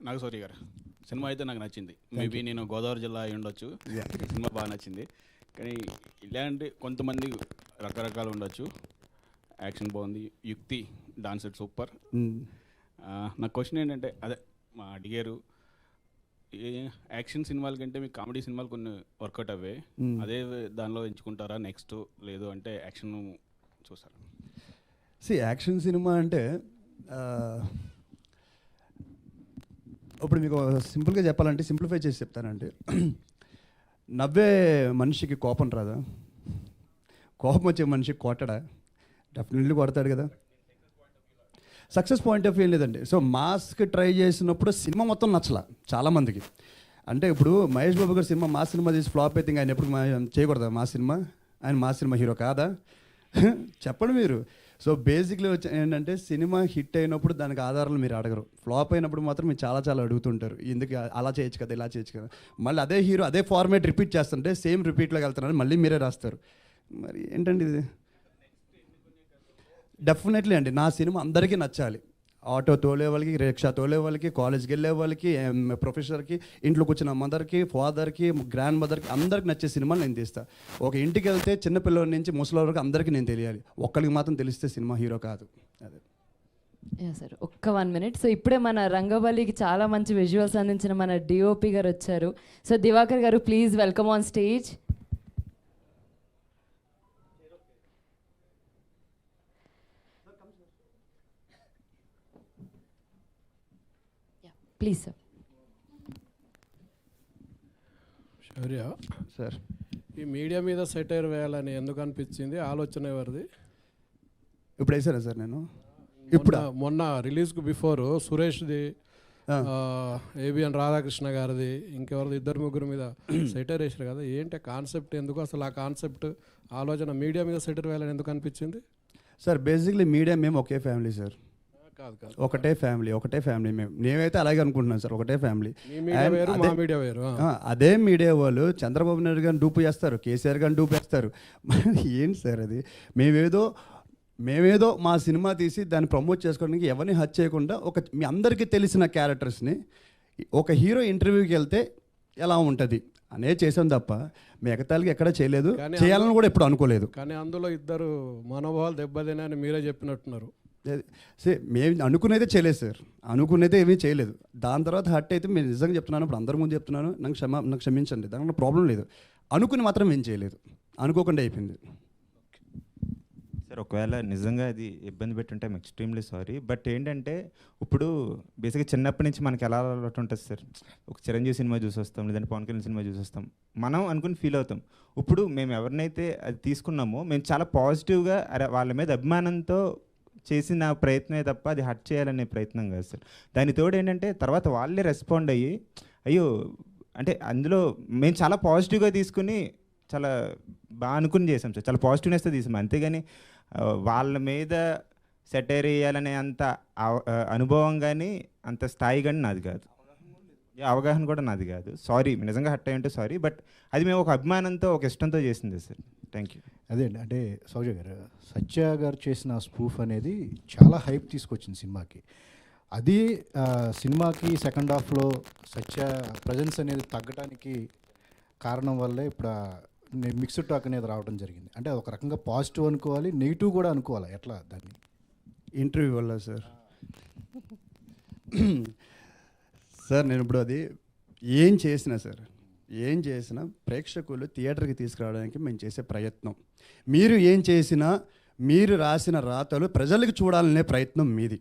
నాగశౌరి గారు సినిమా అయితే నాకు నచ్చింది. మేబీ నేను గోదావరి జిల్లా అయి ఉండొచ్చు, సినిమా బాగా నచ్చింది. కానీ ఇలాంటి కొంతమంది రకరకాలు ఉండొచ్చు. యాక్షన్ బాగుంది, యుక్తి డాన్స్ ఇట్ సూపర్. నా క్వశ్చన్ ఏంటంటే అదే మా అడిగారు, యాక్షన్ సినిమాల కంటే మీకు కామెడీ సినిమాలు కొన్ని వర్కౌట్ అవే, అదే దానిలో ఎంచుకుంటారా నెక్స్ట్, లేదు అంటే యాక్షన్ చూసారా? యాక్షన్ సినిమా అంటే ఇప్పుడు మీకు సింపుల్గా చెప్పాలంటే, సింప్లిఫై చేసి చెప్తానంటే, నవ్వే మనిషికి కోపం రాదా? కోపం వచ్చే మనిషికి కొట్టడా? డెఫినెట్లీ కొడతాడు కదా. సక్సెస్ పాయింట్ ఆఫ్ వ్యూ ఏం లేదండి. సో మాస్కి ట్రై చేసినప్పుడు సినిమా మొత్తం నచ్చలా చాలామందికి. అంటే ఇప్పుడు మహేష్ బాబు గారు సినిమా మా సినిమా తీసి ఫ్లాప్ అయితే ఆయన ఎప్పుడు చేయకూడదా మా సినిమా? ఆయన మా సినిమా హీరో కాదా? చెప్పండి మీరు. సో బేసిక్లీ వచ్చి ఏంటంటే, సినిమా హిట్ అయినప్పుడు దానికి ఆధారాలు మీరు అడగరు, ఫ్లాప్ అయినప్పుడు మాత్రం మీరు చాలా చాలా అడుగుతుంటారు, ఎందుకు అలా చేయొచ్చు కదా, ఇలా చేయొచ్చు కదా. మళ్ళీ అదే హీరో అదే ఫార్మేట్ రిపీట్ చేస్తుంటే సేమ్ రిపీట్లోకి వెళ్తున్నారు, మళ్ళీ మీరే రాస్తారు. మరి ఏంటండి ఇది? డెఫినెట్లీ అండి, నా సినిమా అందరికీ నచ్చాలి. ఆటో తోలే వాళ్ళకి, రిక్షా తోలే వాళ్ళకి, కాలేజ్కి వెళ్ళే వాళ్ళకి, ప్రొఫెసర్కి, ఇంట్లో కూర్చున్న మదర్కి, ఫాదర్కి, గ్రాండ్ మదర్కి, అందరికి నచ్చే సినిమాలు నేను తీస్తాను. ఒక ఇంటికి వెళ్తే చిన్నపిల్లల నుంచి ముసలి వరకు అందరికీ నేను తెలియాలి. ఒక్కరికి మాత్రం తెలిస్తే సినిమా హీరో కాదు. అదే సార్, ఒక్క 1 minute. సో ఇప్పుడే మన రంగబలికి చాలా మంచి విజువల్స్ అందించిన మన డిఓపి గారు వచ్చారు. సో దివాకర్ గారు, please welcome on stage. Please sir. Shaurya sir, ఈ మీడియా మీద సెటైర్ వేయాలని ఎందుకు అనిపించింది? ఆలోచన ఎవరిది? ఇప్పుడు వేసారా సార్? నేను ఇప్పుడు మొన్న రిలీజ్కు బిఫోర్ సురేష్ది, ఏబిఎన్ రాధాకృష్ణ గారిది, ఇంకెవరిది, 2-3 మీద సెటైర్ వేసారు కదా. ఏంటి కాన్సెప్ట్? ఎందుకు అసలు ఆ కాన్సెప్ట్ ఆలోచన మీడియా మీద సెటైర్ వేయాలని ఎందుకు అనిపించింది? సార్ బేసిక్లీ మీడియా మేము ఒకే ఫ్యామిలీ సార్. కాదు కాదు, ఒకటే ఫ్యామిలీ మేమైతే అలాగే అనుకుంటున్నాం సార్, ఒకటే ఫ్యామిలీ. అదే మీడియా వాళ్ళు చంద్రబాబు నాయుడు గారిని డూపు చేస్తారు, కేసీఆర్ గారిని డూపు చేస్తారు. ఏంటి సార్ అది? మేమేదో మా సినిమా తీసి దాన్ని ప్రమోట్ చేసుకోవడానికి ఎవరిని హత్య చేయకుండా మీ అందరికీ తెలిసిన క్యారెక్టర్స్ని ఒక హీరో ఇంటర్వ్యూకి వెళ్తే ఎలా ఉంటుంది అనే చేసాం తప్ప మిగతాలకి ఎక్కడ చేయలేదు, చేయాలని కూడా ఎప్పుడు అనుకోలేదు. కానీ అందులో 2 మనోభావాలు దెబ్బతినాయని మీరే చెప్పినట్టున్నారు. మేము అనుకునేదే చేయలేదు సార్, అనుకునేదే ఏమీ చేయలేదు. దాని తర్వాత హట్ అయితే నేను నిజంగా చెప్తున్నాను, ఇప్పుడు అందరి ముందు చెప్తున్నాను, నాకు క్షమించండి, దాంట్లో ప్రాబ్లం లేదు. అనుకుని మాత్రం ఏం చేయలేదు, అనుకోకుండా అయిపోయింది సార్. ఒకవేళ నిజంగా అది ఇబ్బంది పెట్టుంటే ఐమ్ ఎక్స్ట్రీమ్లీ సారీ. బట్ ఏంటంటే, ఇప్పుడు బేసిక్గా చిన్నప్పటి నుంచి మనకి ఎలా అలవాటు ఉంటుంది సార్, ఒక చిరంజీవి సినిమా చూసి వస్తాం, లేదంటే పవన్ కళ్యాణ్ సినిమా చూసి వస్తాం, మనం అనుకుని ఫీల్ అవుతాం. ఇప్పుడు మేము ఎవరినైతే అది తీసుకున్నామో మేము చాలా పాజిటివ్గా వాళ్ళ మీద అభిమానంతో చేసిన ప్రయత్నమే తప్ప అది హర్ట్ చేయాలనే ప్రయత్నం కాదు సార్. దాని తోడు ఏంటంటే, తర్వాత వాళ్ళే రెస్పాండ్ అయ్యి అయ్యో అంటే అందులో మేము చాలా పాజిటివ్గా తీసుకుని చాలా బాగా అనుకుని చేసాం సార్, చాలా పాజిటివ్నెస్తో తీసాం. అంతేగాని వాళ్ళ మీద సెటైర్ వేయాలనే అంత అనుభవం కానీ అంత స్థాయి కానీ నాది కాదు, అవగాహన కూడా నాది కాదు. సారీ, నిజంగా హర్ట్ అయ్యి ఉంటే సారీ. బట్ అది మేము ఒక అభిమానంతో, ఒక ఇష్టంతో చేసింది సార్. Thank you. అదే అంటే సౌజ గారు, సత్య గారు చేసిన స్పూఫ్ అనేది చాలా హైప్ తీసుకొచ్చింది సినిమాకి. అది సినిమాకి సెకండ్ హాఫ్లో సత్య ప్రజెన్స్ అనేది తగ్గడానికి కారణం వల్లే ఇప్పుడు మిక్స్డ్ టాక్ అనేది రావడం జరిగింది. అంటే ఒక రకంగా పాజిటివ్ అనుకోవాలి, నెగిటివ్ కూడా అనుకోవాలి. ఎట్లా దాన్ని? ఇంటర్వ్యూ వల్ల సార్. సార్ నేను ఇప్పుడు అది ఏం చేసినా ప్రేక్షకులు థియేటర్కి తీసుకురావడానికి మేము చేసే ప్రయత్నం. మీరు ఏం చేసినా, మీరు రాసిన రాతలు ప్రజలకు చూడాలనే ప్రయత్నం మీది.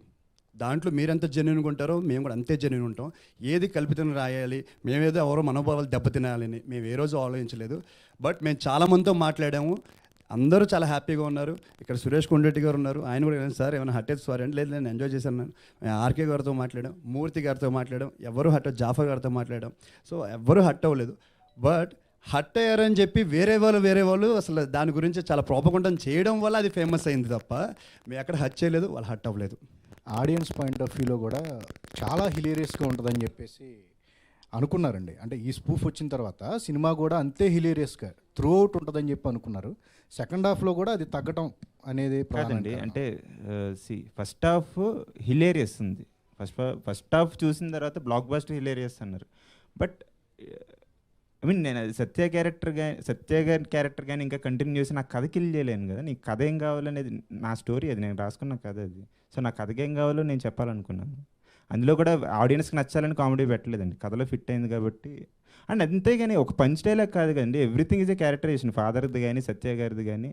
దాంట్లో మీరెంత జెన్యున్గా ఉంటారో మేము కూడా అంతే జెన్యున్ ఉంటాం. ఏది కల్పితంగా రాయాలి, మేమేదో ఎవరో మనోభావాలు దెబ్బతినాలని మేము ఏ రోజు ఆలోచించలేదు. బట్ మేము చాలామందితో మాట్లాడాము, అందరూ చాలా హ్యాపీగా ఉన్నారు. ఇక్కడ సురేష్ కొండరెడ్డి గారు ఉన్నారు, ఆయన కూడా సార్ ఏమైనా హట్ అయితే సారీ అంటే, లేదు నేను ఎంజాయ్ చేశాను. ఆర్కే గారితో మాట్లాడాం, మూర్తి గారితో మాట్లాడాం, ఎవరు హట్, జాఫర్ గారితో మాట్లాడాం. సో ఎవ్వరూ హట్ అవ్వలేదు. బట్ హట్ అయ్యారని చెప్పి వేరే వాళ్ళు అసలు దాని గురించి చాలా ప్రోపగండా చేయడం వల్ల అది ఫేమస్ అయింది తప్ప మేము ఎక్కడ హట్ చేయలేదు, వాళ్ళు హట్ అవ్వలేదు. ఆడియన్స్ పాయింట్ ఆఫ్ వ్యూలో కూడా చాలా హిలేరియస్గా ఉంటుందని చెప్పేసి అనుకున్నారండి. అంటే ఈ స్పూఫ్ వచ్చిన తర్వాత సినిమా కూడా అంతే హిలేరియస్గా త్రూ అవుట్ ఉంటుందని చెప్పి అనుకున్నారు. సెకండ్ హాఫ్లో కూడా అది తగ్గటం అనేది కాదండి. అంటే ఫస్ట్ హాఫ్ హిలేరియస్ ఉంది, ఫస్ట్ హాఫ్ చూసిన తర్వాత బ్లాక్ బస్టర్ హిలేరియస్ అన్నారు. బట్ ఐ మీన్ నేను అది సత్య గారి క్యారెక్టర్ కానీ ఇంకా కంటిన్యూ చేసి నా కథ కిల్ చేయలేను కదా. నీకు కథ ఏం కావాలనేది నా స్టోరీ, అది నేను రాసుకున్న కథ అది. సో నా కథకి ఏం కావాలో నేను చెప్పాలనుకున్నాను. అందులో కూడా ఆడియన్స్కి నచ్చాలని కామెడీ పెట్టలేదండి, కథలో ఫిట్ అయింది కాబట్టి. అండ్ అంతేగాని ఒక పంచ్ డైలాగ్ కాదు కదండి, ఎవ్రీథింగ్ ఈజ్ ఏ క్యారెక్టరైజేషన్. ఫాదర్ది కానీ, సత్య గారిది కానీ,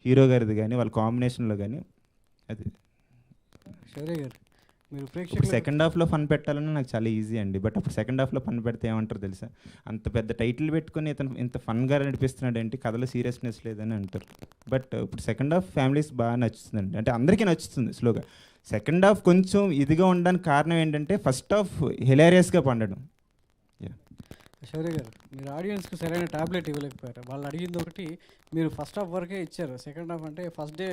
హీరో గారిది కానీ, వాళ్ళ కాంబినేషన్లో కానీ అది. శౌర్య గారు, మీరు ఇప్పుడు ప్రేక్షకులు సెకండ్ హాఫ్లో ఫన్ పెట్టాలని నాకు చాలా ఈజీ అండి. బట్ అప్పుడు సెకండ్ హాఫ్లో ఫన్ పెడితే ఏమంటారు తెలుసా, అంత పెద్ద టైటిల్ పెట్టుకొని ఇతను ఇంత ఫన్గా నడిపిస్తున్నాడు ఏంటి, కథలో సీరియస్నెస్ లేదని అంటారు. బట్ ఇప్పుడు సెకండ్ హాఫ్ ఫ్యామిలీస్ బాగా నచ్చుతుందండి, అంటే అందరికీ నచ్చుతుంది స్లోగా. సెకండ్ హాఫ్ కొంచెం ఇదిగా ఉండడానికి కారణం ఏంటంటే ఫస్ట్ హాఫ్ హిలారియస్గా పండడం. శౌర్య గారు, మీరు ఆడియన్స్కి సరైన టాబ్లెట్ ఇవ్వలేకపోయారు. వాళ్ళు అడిగింది ఒకటి, మీరు ఫస్ట్ హాఫ్ వరకే ఇచ్చారు. సెకండ్ హాఫ్ అంటే ఫస్ట్ డే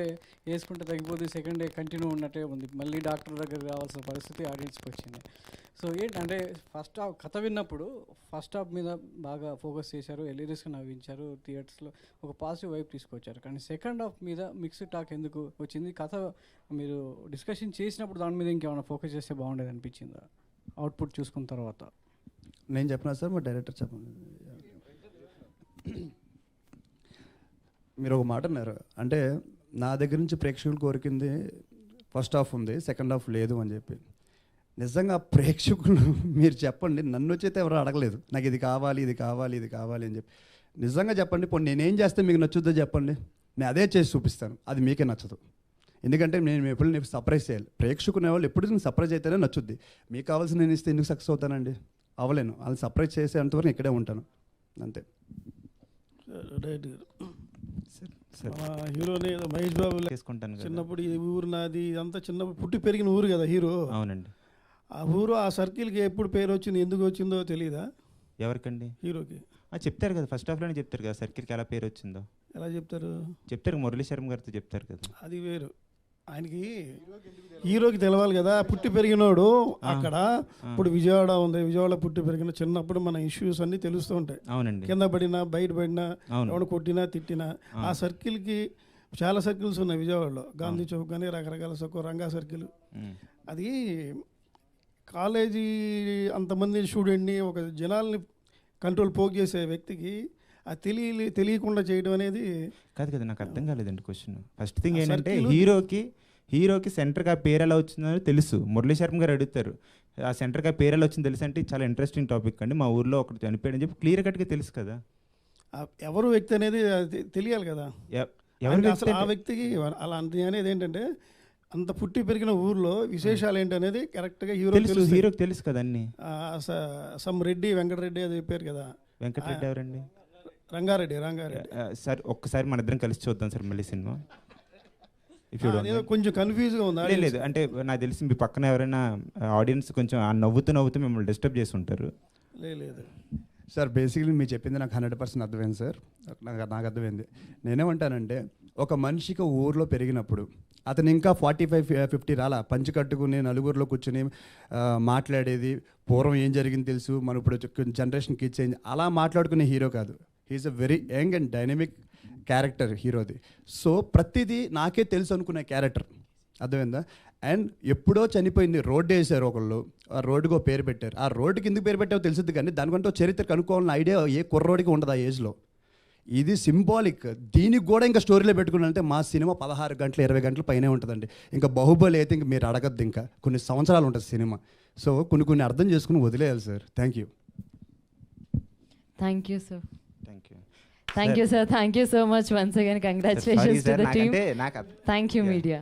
వేసుకుంటే తగ్గిపోతే సెకండ్ డే కంటిన్యూ ఉన్నట్టే ఉంది. మళ్ళీ డాక్టర్ దగ్గర రావాల్సిన పరిస్థితి ఆడియన్స్కి వచ్చింది. సో ఏంటంటే ఫస్ట్ హాఫ్ కథ విన్నప్పుడు ఫస్ట్ హాఫ్ మీద బాగా ఫోకస్ చేశారు, ఎలిరియస్గా నవ్వించారు, థియేటర్స్లో ఒక పాజిటివ్ వైపు తీసుకొచ్చారు. కానీ సెకండ్ హాఫ్ మీద మిక్స్డ్ టాక్ ఎందుకు వచ్చింది? కథ మీరు డిస్కషన్ చేసినప్పుడు దాని మీద ఇంకేమైనా ఫోకస్ చేస్తే బాగుండేది అనిపించిందా అవుట్పుట్ చూసుకున్న తర్వాత? నేను చెప్పినా సార్, మా డైరెక్టర్ చెప్పండి. మీరు ఒక మాట అన్నారు, అంటే నా దగ్గర నుంచి ప్రేక్షకులు కోరికింది ఫస్ట్ హాఫ్ ఉంది, సెకండ్ హాఫ్ లేదు అని చెప్పి. నిజంగా ప్రేక్షకులు మీరు చెప్పండి, నన్ను వచ్చైతే ఎవరు అడగలేదు నాకు ఇది కావాలి ఇది కావాలి ఇది కావాలి అని చెప్పి. నిజంగా చెప్పండి, పోనీ నేనేం చేస్తే మీకు నచ్చుద్దో చెప్పండి, నేను అదే చేసి చూపిస్తాను. అది మీకే నచ్చదు, ఎందుకంటే నేను ఎప్పుడు నేను సర్ప్రైజ్ చేయాలి. ప్రేక్షకునే వాళ్ళు ఎప్పుడు నేను సర్ప్రైజ్ అయితేనే నచ్చుద్ది. మీకు కావాల్సిన నేను ఇస్తే ఎందుకు సక్సెస్ అవుతానండి? అవ్వలేను. వాళ్ళు సర్ప్రైజ్ చేసేంతవరకు ఇక్కడే ఉంటాను అంతే. రైట్. సార్ హీరోని మహేష్ బాబు చేసుకుంటాను కదా. చిన్నప్పుడు ఈ ఊరు నాది, ఇదంతా చిన్నప్పుడు పుట్టి పెరిగిన ఊరు కదా హీరో. అవునండి. ఆ ఊరు ఆ సర్కిల్కి ఎప్పుడు పేరు వచ్చింది, ఎందుకు వచ్చిందో తెలియదా ఎవరికండి? హీరోకి? చెప్తారు కదా, ఫస్ట్ హాఫ్లోనే చెప్తారు కదా సర్కిల్కి ఎలా పేరు వచ్చిందో. ఎలా చెప్తారు? చెప్తారు, మురళీ శర్మ గారితో చెప్తారు కదా. అది వేరు, ఆయనకి హీరోకి తెలవాలి కదా. పుట్టి పెరిగినోడు అక్కడ, ఇప్పుడు విజయవాడ ఉంది, విజయవాడ పుట్టి పెరిగిన చిన్నప్పుడు మన ఇష్యూస్ అన్నీ తెలుస్తూ ఉంటాయి. అవునండి. కింద పడినా బయట పడినా ఎవడు కొట్టినా తిట్టినా ఆ సర్కిల్కి చాలా సర్కిల్స్ ఉన్నాయి విజయవాడలో. గాంధీ చౌక్ కానీ రకరకాల సర్కిల్, రంగా సర్కిల్. అది కాలేజీ అంతమంది స్టూడెంట్ని ఒక జనాల్ని కంట్రోల్ పోక్ చేసే వ్యక్తికి అది తెలియకుండా చేయడం అనేది కాదు కదా. నాకు అర్థం కాలేదండి క్వశ్చన్. ఫస్ట్ థింగ్ ఏంటంటే హీరోకి సెంటర్గా పేరు ఎలా వచ్చిందని తెలుసు. మురళీ శర్మ గారు అడుగుతారు, ఆ సెంటర్గా పేరు ఎలా వచ్చింది తెలుసు అంటే చాలా ఇంట్రెస్టింగ్ టాపిక్ అండి, మా ఊర్లో ఒకటి చనిపోయాడని చెప్పి క్లియర్ కట్గా తెలుసు కదా. ఎవరు వ్యక్తి అనేది తెలియాలి కదా. అసలు ఆ వ్యక్తికి అలాంటి అనేది ఏంటంటే అంత పుట్టి పెరిగిన ఊర్లో విశేషాలు ఏంటనేది కరెక్ట్గా హీరోకి తెలుసు కదా అన్ని. సమ్ రెడ్డి, వెంకటరెడ్డి అది చెప్పారు కదా. వెంకటరెడ్డి ఎవరండి? రంగారెడ్డి. సార్ ఒక్కసారి మన ఇద్దరం కలిసి చూద్దాం సార్ మళ్ళీ సినిమా. కొంచెం కన్ఫ్యూజ్గా ఉందా? లేదు, అంటే నాకు తెలిసి మీ పక్కన ఎవరైనా ఆడియన్స్ కొంచెం నవ్వుతూ మిమ్మల్ని డిస్టర్బ్ చేసి ఉంటారు. లేదు సార్, బేసిక్లీ మీరు చెప్పింది నాకు 100% అర్థమైంది సార్. నాకు అర్థమైంది. నేనేమంటానంటే ఒక మనిషికి ఊర్లో పెరిగినప్పుడు అతను ఇంకా 45-50 రాలా, పంచి కట్టుకుని నలుగురిలో కూర్చొని మాట్లాడేది, పూర్వం ఏం జరిగింది తెలుసు, మన ఇప్పుడు జనరేషన్ కిడ్స్ ఏం అలా మాట్లాడుకునే హీరో కాదు. He's a very young and dynamic character హీరోది. సో ప్రతిదీ నాకే తెలుసు అనుకునే క్యారెక్టర్, అర్థమైందా? అండ్ ఎప్పుడో చనిపోయింది, రోడ్డు వేసారు ఒకళ్ళు, ఆ రోడ్డుకు ఒక పేరు పెట్టారు. ఆ రోడ్డుకి ఎందుకు పేరు పెట్టావో తెలుస్తుంది, కానీ దానికంటే చరిత్ర కనుక్కోవాలన్న ఐడియా ఏ కుర్రోడికి ఉండదు ఆ ఏజ్లో. ఇది సింబాలిక్. దీనికి కూడా ఇంకా స్టోరీలో పెట్టుకున్నారంటే మా సినిమా 16 గంటలు 20 గంటల పైనే ఉంటుందండి. ఇంకా బాహుబలి అయితే ఇంక మీరు అడగద్దు, ఇంకా కొన్ని సంవత్సరాలు ఉంటుంది సినిమా. సో కొన్ని అర్థం చేసుకుని వదిలేయాలి sir. Thank you sir. Thank you sir. Thank you so much once again. Congratulations to the team. Thank you media.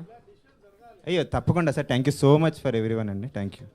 అయ్యో తప్పకుండా sir, thank you so much for everyone అండి. Thank you.